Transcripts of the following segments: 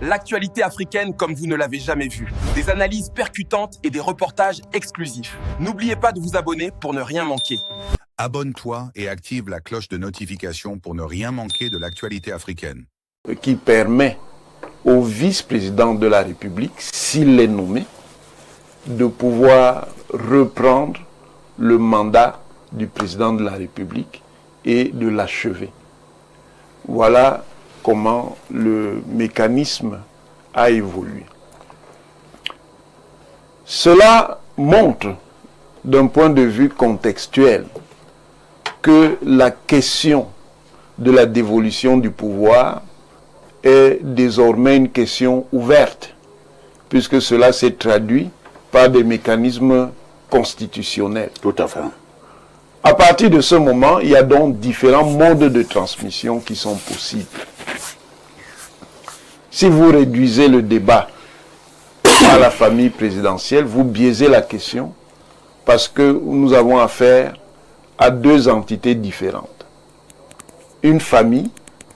L'actualité africaine comme vous ne l'avez jamais vue. Des analyses percutantes et des reportages exclusifs. N'oubliez pas de vous abonner pour ne rien manquer. Abonne-toi et active la cloche de notification pour ne rien manquer de l'actualité africaine. Qui permet au vice-président de la République, s'il est nommé, de pouvoir reprendre le mandat du président de la République et de l'achever. Voilà comment le mécanisme a évolué. Cela montre, d'un point de vue contextuel, que la question de la dévolution du pouvoir est désormais une question ouverte, puisque cela s'est traduit par des mécanismes constitutionnels. Tout à fait. À partir de ce moment, il y a donc différents modes de transmission qui sont possibles. Si vous réduisez le débat à la famille présidentielle, vous biaisez la question parce que nous avons affaire à deux entités différentes. Une famille,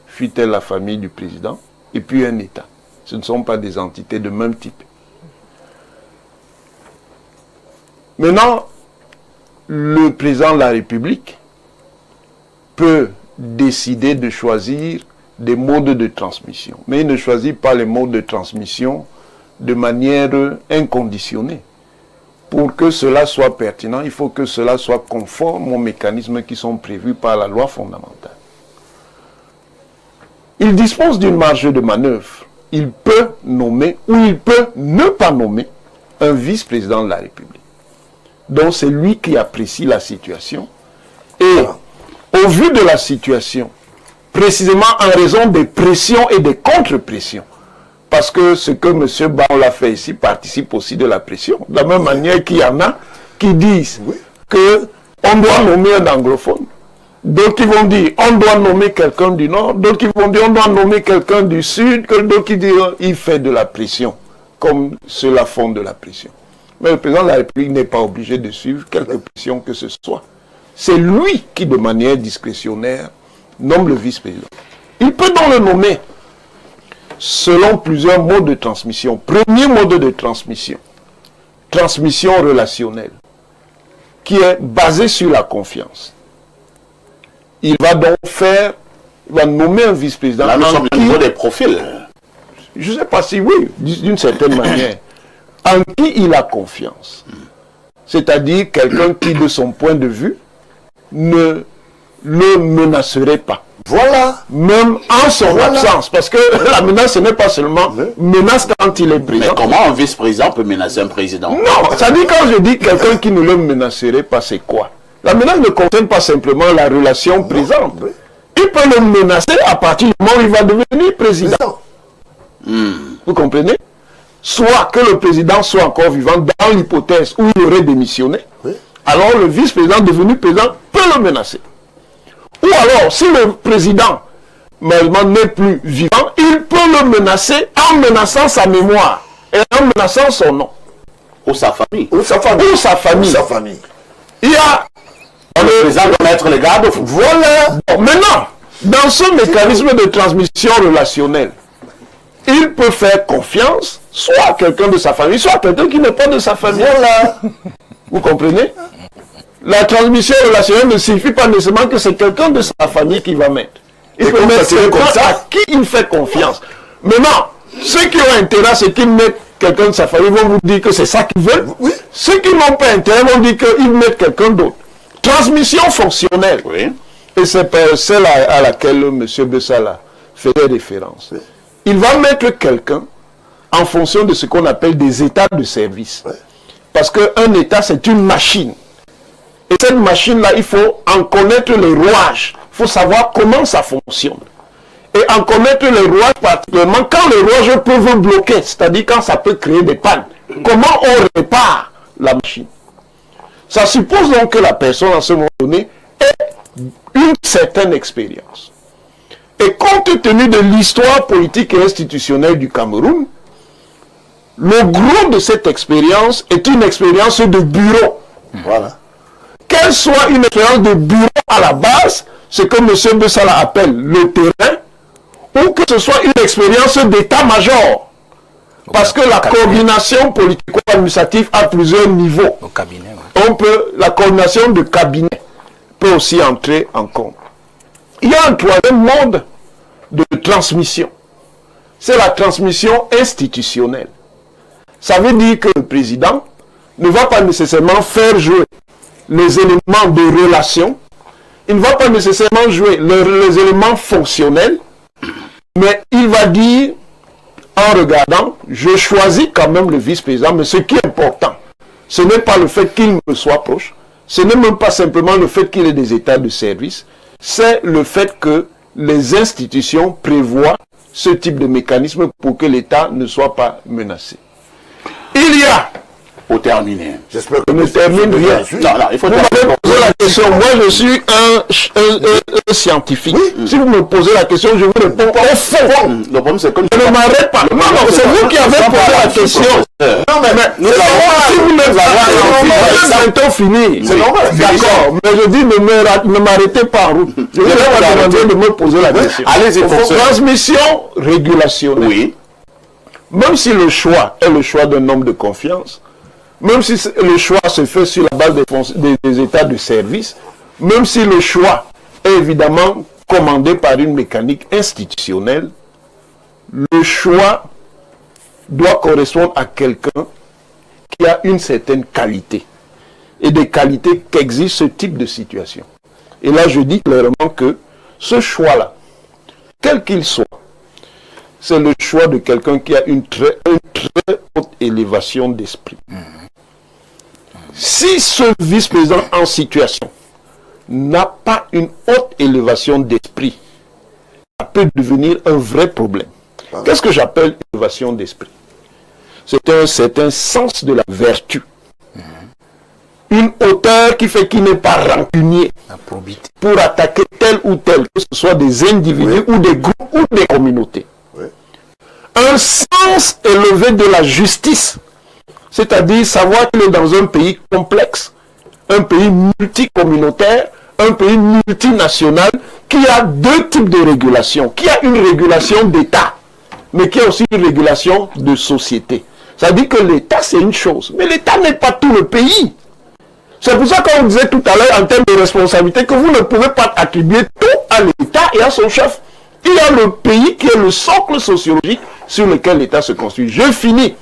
fût-elle la famille du président, et puis un État. Ce ne sont pas des entités de même type. Maintenant, le président de la République peut décider de choisir des modes de transmission. Mais il ne choisit pas les modes de transmission de manière inconditionnée. Pour que cela soit pertinent, il faut que cela soit conforme aux mécanismes qui sont prévus par la loi fondamentale. Il dispose d'une marge de manœuvre. Il peut nommer ou il peut ne pas nommer un vice-président de la République. Donc c'est lui qui apprécie la situation. Et au vu de la situation, précisément en raison des pressions et des contre-pressions, parce que ce que M. Baon l'a fait ici participe aussi de la pression, de la même manière qu'il y en a qui disent qu'on doit nommer un anglophone. D'autres qui vont dire on doit nommer quelqu'un du Nord, d'autres qui vont dire on doit nommer quelqu'un du Sud, d'autres qui disent il fait de la pression, comme cela fonde de la pression. Mais le président de la République n'est pas obligé de suivre quelque pression que ce soit. C'est lui qui, de manière discrétionnaire, nomme le vice-président. Il peut donc le nommer selon plusieurs modes de transmission. Premier mode de transmission, transmission relationnelle, qui est basée sur la confiance. Il va donc il va nommer un vice-président. Là, nous sommes au niveau des profils. Je ne sais pas si oui, d'une certaine manière. En qui il a confiance. C'est-à-dire quelqu'un qui, de son point de vue, ne le menacerait pas. Voilà. Même en son absence. Parce que la menace, ce n'est pas seulement menace quand il est président. Mais comment un vice-président peut menacer un président? Non, ça dit quand je dis quelqu'un qui ne le menacerait pas, c'est quoi? La menace ne concerne pas simplement la relation présente. Il peut le menacer à partir du moment où il va devenir président. Vous comprenez? Soit que le président soit encore vivant dans l'hypothèse où il aurait démissionné, alors le vice-président devenu président peut le menacer. Ou alors, si le président malheureusement n'est plus vivant, il peut le menacer en menaçant sa mémoire et en menaçant son nom. Ou sa famille. Ou sa famille. Il y a... Le président doit mettre les garde-fous. Voilà. Bon, maintenant, dans ce mécanisme de transmission relationnelle, il peut faire confiance soit à quelqu'un de sa famille, soit à quelqu'un qui n'est pas de sa famille. Voilà. Vous comprenez? La transmission relationnelle ne signifie pas nécessairement que c'est quelqu'un de sa famille qui va mettre. Il peut mettre quelqu'un à qui il fait confiance. Maintenant, ceux qui ont intérêt à ce qu'ils mettent quelqu'un de sa famille vont vous dire que c'est ça qu'ils veulent. Oui. Ceux qui n'ont pas intérêt vont dire qu'ils mettent quelqu'un d'autre. Transmission fonctionnelle. Oui. Et c'est celle à laquelle M. Bessala faisait référence. Oui. Il va mettre quelqu'un en fonction de ce qu'on appelle des états de service. Ouais. Parce qu'un état, c'est une machine. Et cette machine-là, il faut en connaître les rouages. Il faut savoir comment ça fonctionne. Et en connaître les rouages, particulièrement quand les rouages peuvent bloquer, c'est-à-dire quand ça peut créer des pannes. Comment on répare la machine? Ça suppose donc que la personne, à ce moment donné, ait une certaine expérience. Et compte tenu de l'histoire politique et institutionnelle du Cameroun, le gros de cette expérience est une expérience de bureau. Voilà. Qu'elle soit une expérience de bureau à la base, ce que M. Bessala appelle le terrain, ou que ce soit une expérience d'état-major. Parce que la coordination politico-administrative a plusieurs niveaux. Au cabinet, La coordination de cabinet peut aussi entrer en compte. Il y a un troisième mode de transmission. C'est la transmission institutionnelle. Ça veut dire que le président ne va pas nécessairement faire jouer les éléments de relation. Il ne va pas nécessairement jouer les éléments fonctionnels, mais il va dire, en regardant, je choisis quand même le vice-président, mais ce qui est important, ce n'est pas le fait qu'il me soit proche, ce n'est même pas simplement le fait qu'il ait des états de service, c'est le fait que les institutions prévoient ce type de mécanisme pour que l'État ne soit pas menacé. Il y a... Pour terminer. J'espère que ne termine rien. Non, il faut vous m'avez posé la question. Moi, je suis un scientifique. Oui. Si vous me posez la question, je vous réponds au fond. Le problème, c'est que... Je ne m'arrête pas. Non, c'est vous qui avez posé la question. Non, mais si vous me bientôt fini. C'est normal. D'accord. Mais je dis, ne m'arrêtez pas en route. Je vais vous demander de me poser la question. Allez-y, transmission régulationnelle. Oui. Même si le choix est le choix d'un homme de confiance, même si le choix se fait sur la base des états de service, même si le choix est évidemment commandé par une mécanique institutionnelle, le choix doit correspondre à quelqu'un qui a une certaine qualité. Et des qualités qu'exige ce type de situation. Et là, je dis clairement que ce choix-là, quel qu'il soit, c'est le choix de quelqu'un qui a une très haute élévation d'esprit. Si ce vice-président en situation n'a pas une haute élévation d'esprit, ça peut devenir un vrai problème. Qu'est-ce que j'appelle élévation d'esprit? C'est un certain sens de la vertu. Une hauteur qui fait qu'il n'est pas rancunier pour attaquer tel ou tel, que ce soit des individus ou des groupes ou des communautés. Un sens élevé de la justice, c'est-à-dire savoir qu'il est dans un pays complexe, un pays multicommunautaire, un pays multinational, qui a deux types de régulation, qui a une régulation d'État, mais qui a aussi une régulation de société. Ça dit que l'État c'est une chose, mais l'État n'est pas tout le pays. C'est pour ça qu'on disait tout à l'heure en termes de responsabilité que vous ne pouvez pas attribuer tout à l'État et à son chef. Il y a le pays qui est le socle sociologique sur lequel l'État se construit. Je finis.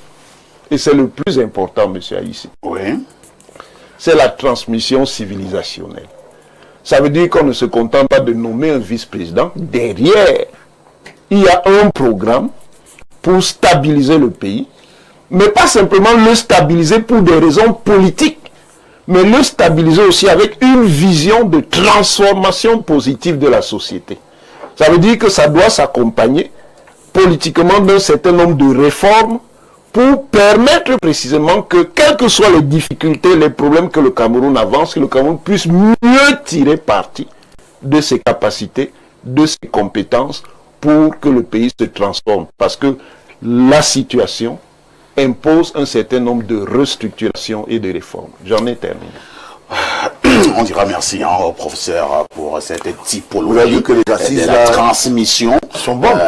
Et c'est le plus important, monsieur Haïssi. Oui. C'est la transmission civilisationnelle. Ça veut dire qu'on ne se contente pas de nommer un vice-président. Derrière, il y a un programme pour stabiliser le pays, mais pas simplement le stabiliser pour des raisons politiques, mais le stabiliser aussi avec une vision de transformation positive de la société. Ça veut dire que ça doit s'accompagner politiquement d'un certain nombre de réformes pour permettre précisément que, quelles que soient les difficultés, les problèmes que le Cameroun avance, que le Cameroun puisse mieux tirer parti de ses capacités, de ses compétences, pour que le pays se transforme. Parce que la situation impose un certain nombre de restructurations et de réformes. J'en ai terminé. On dira merci au professeur pour cette typologie que de la transmission sont bonnes.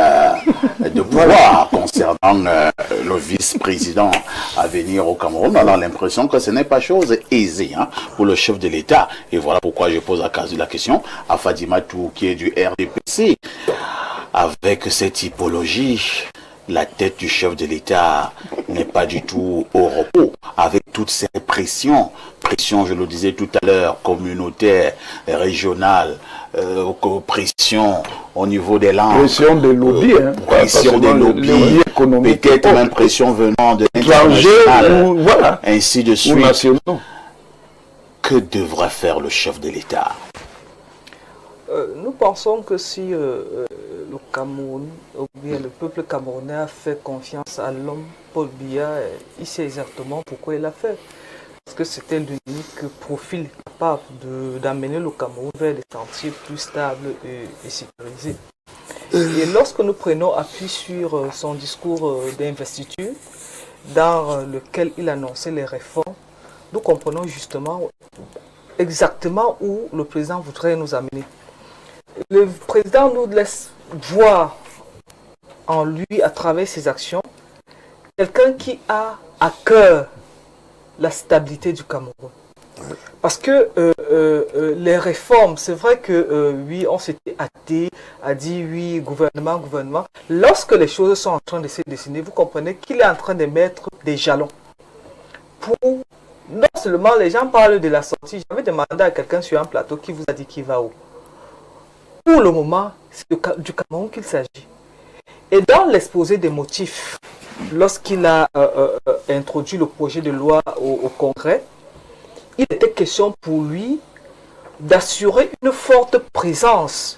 De pouvoir concernant le vice-président à venir au Cameroun. On a l'impression que ce n'est pas chose aisée pour le chef de l'État. Et voilà pourquoi je pose la question à Fadima Tou, qui est du RDPC. Avec cette typologie, la tête du chef de l'État n'est pas du tout au repos, avec toutes ces pressions, je le disais tout à l'heure, communautaires, régionales, pression au niveau des langues. Pression des lobbies, pression des lobbies, peut-être même pression venant de l'international, voilà, ainsi de suite. Nationaux. Que devrait faire le chef de l'État? Nous pensons que si le Cameroun, ou bien le peuple camerounais a fait confiance à l'homme Paul Biya, il sait exactement pourquoi il l'a fait. Parce que c'était l'unique profil capable d'amener le Cameroun vers des sentiers plus stables et sécurisés. Et lorsque nous prenons appui sur son discours d'investiture, dans lequel il annonçait les réformes, nous comprenons justement exactement où le président voudrait nous amener. Le président nous laisse voir en lui, à travers ses actions, quelqu'un qui a à cœur la stabilité du Cameroun. Parce que les réformes, c'est vrai que oui, on s'était hâté, a dit oui, gouvernement, gouvernement. Lorsque les choses sont en train de se dessiner, vous comprenez qu'il est en train de mettre des jalons. Pour, non seulement les gens parlent de la sortie, j'avais demandé à quelqu'un sur un plateau qui vous a dit qu'il va où. Pour le moment, c'est du Cameroun qu'il s'agit. Et dans l'exposé des motifs, lorsqu'il a introduit le projet de loi au Congrès, il était question pour lui d'assurer une forte présence,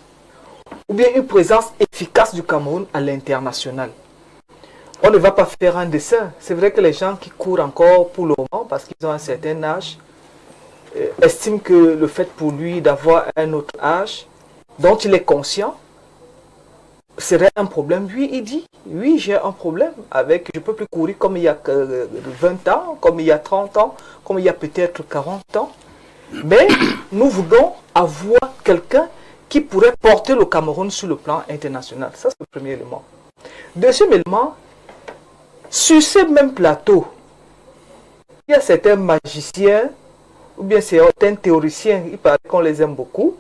ou bien une présence efficace du Cameroun à l'international. On ne va pas faire un dessin. C'est vrai que les gens qui courent encore pour le moment, parce qu'ils ont un certain âge, estiment que le fait pour lui d'avoir un autre âge, dont il est conscient, serait un problème. Lui, il dit, oui, j'ai un problème avec, je ne peux plus courir comme il y a 20 ans, comme il y a 30 ans, comme il y a peut-être 40 ans. Mais nous voulons avoir quelqu'un qui pourrait porter le Cameroun sur le plan international. Ça, c'est le premier élément. Deuxième élément, sur ce même plateau, il y a certains magiciens, ou bien certains théoriciens, il paraît qu'on les aime beaucoup,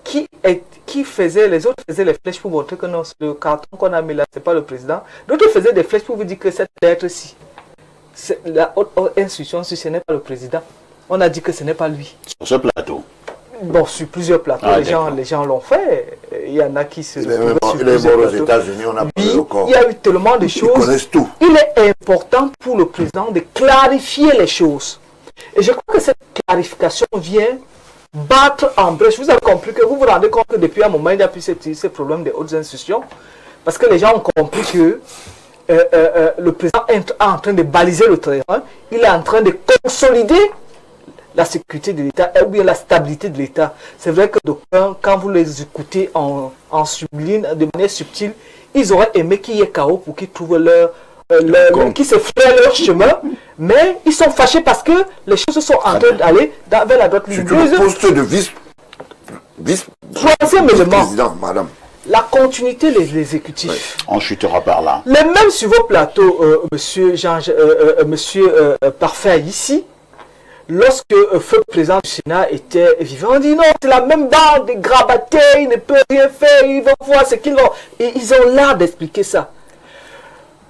qui faisaient, les autres faisaient les flèches pour montrer que non, le carton qu'on a mis là, c'est pas le président. D'autres faisaient des flèches pour vous dire que cette lettre-ci, la haute instruction, si ce n'est pas le président, on a dit que ce n'est pas lui. Sur ce plateau? Bon, sur plusieurs plateaux, les gens l'ont fait. Il y en a qui se... Il est mort aux États-Unis, on a pris le corps. Il y a eu tellement de choses. Ils connaissent tout. Il est important pour le président de clarifier les choses. Et je crois que cette clarification vient battre en brèche. Vous avez compris que vous vous rendez compte que depuis un moment, il y a plus ces problèmes des hautes institutions. Parce que les gens ont compris que le président est en train de baliser le terrain. Il est en train de consolider la sécurité de l'État ou bien la stabilité de l'État. C'est vrai que quand vous les écoutez en sublime, de manière subtile, ils auraient aimé qu'il y ait chaos pour qu'ils trouvent qu'ils se frayent leur chemin, mais ils sont fâchés parce que les choses sont en train d'aller vers la droite ligne. Le poste de vice Troisième élément, président, madame. La continuité de l'exécutif. Ouais. On chutera par là. Mais même sur vos plateaux, monsieur Parfait ici, lorsque feu président du Sénat était vivant, on dit non, c'est la même bande de grabattés, ils ne peuvent rien faire, ils vont voir ce qu'ils vont. Et ils ont l'art d'expliquer ça.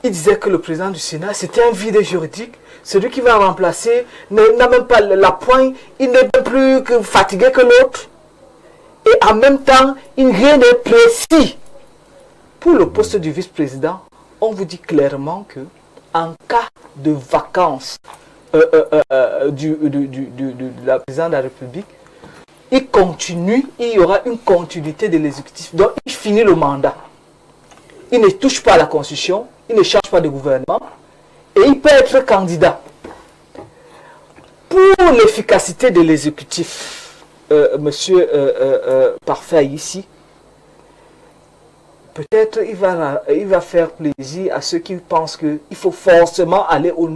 Il disait que le président du Sénat, c'était un vide juridique. Celui qui va remplacer n'a même pas la poigne, il n'est même plus fatigué que l'autre. Et en même temps, rien n'est précis. Pour le poste du vice-président, on vous dit clairement que en cas de vacances de la présidente de la République, il continue, il y aura une continuité de l'exécutif. Donc, il finit le mandat. Il ne touche pas à la Constitution, il ne change pas de gouvernement et il peut être candidat. Pour l'efficacité de l'exécutif, monsieur Parfait ici, peut-être il va faire plaisir à ceux qui pensent qu'il faut forcément aller au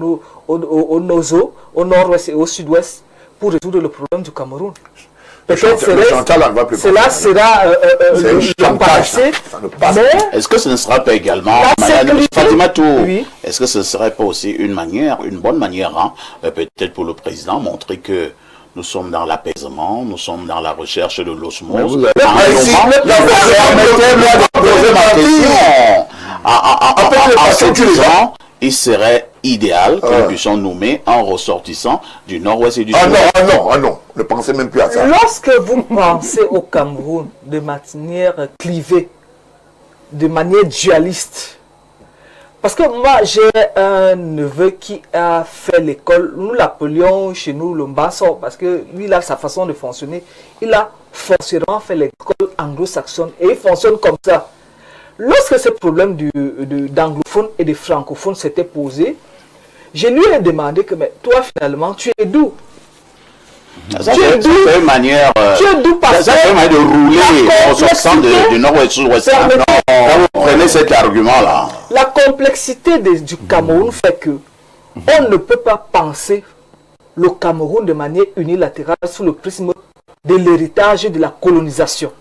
nord-ouest et au sud-ouest pour résoudre le problème du Cameroun. Peut-être cela sera le passé. Est-ce que ce ne sera pas également, Madame Fatima Tour, oui. Est-ce que ce ne serait pas aussi une bonne manière, hein, peut-être pour le président, montrer que nous sommes dans l'apaisement, nous sommes dans la recherche de l'osmose. Il serait idéal que nous puissions nommer un ressortissant du nord-ouest et du sud. Non, ne pensez même plus à ça. Lorsque vous pensez au Cameroun de manière clivée, de manière dualiste, parce que moi j'ai un neveu qui a fait l'école, nous l'appelions chez nous le Mbasso, parce que lui il a sa façon de fonctionner, il a forcément fait l'école anglo-saxonne et il fonctionne comme ça. Lorsque ce problème d'anglophone et de francophone s'était posé, je lui ai demandé que, mais toi finalement, tu es d'où? C'est une manière de rouler en sortant du nord-ouest sud-ouest. Vous prenez cet argument-là. La complexité du Cameroun fait que on ne peut pas penser le Cameroun de manière unilatérale sous le prisme de l'héritage de la colonisation.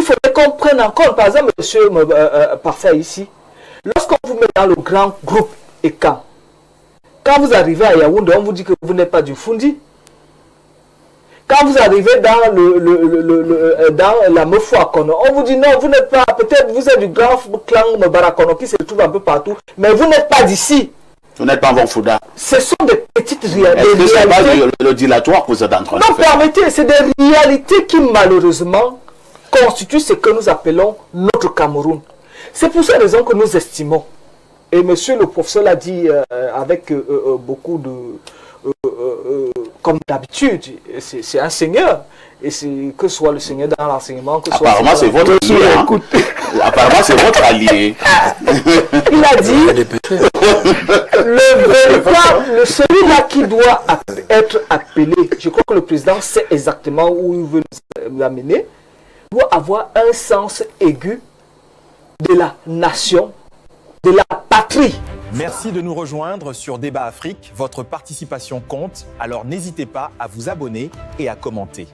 il faudrait qu'on prenne en compte, par exemple, monsieur Parfait ici, lorsqu'on vous met dans le grand groupe ECAN, quand vous arrivez à Yaoundé, on vous dit que vous n'êtes pas du Fundi. Quand vous arrivez dans, dans la Mefoakono, on vous dit non, vous n'êtes pas, peut-être vous êtes du grand clan Mbarakono qui se trouve un peu partout, mais vous n'êtes pas d'ici. Vous n'êtes pas en Fouda. Ce sont des petites réalités. Est-ce que ce n'est pas le dilatoire que vous êtes en train de faire? Non, permettez, c'est des réalités qui malheureusement constituent ce que nous appelons notre Cameroun. C'est pour cette raison que nous estimons, et monsieur le professeur l'a dit avec beaucoup de... comme d'habitude, c'est un seigneur, et que ce soit le seigneur dans l'enseignement, que ce soit... Apparemment, c'est votre allié. Hein? Apparemment, c'est votre allié. Il a dit, celui-là qui doit être appelé, je crois que le président sait exactement où il veut nous amener, doit avoir un sens aigu de la nation, de la patrie. Merci de nous rejoindre sur Débat Afrique. Votre participation compte, alors n'hésitez pas à vous abonner et à commenter.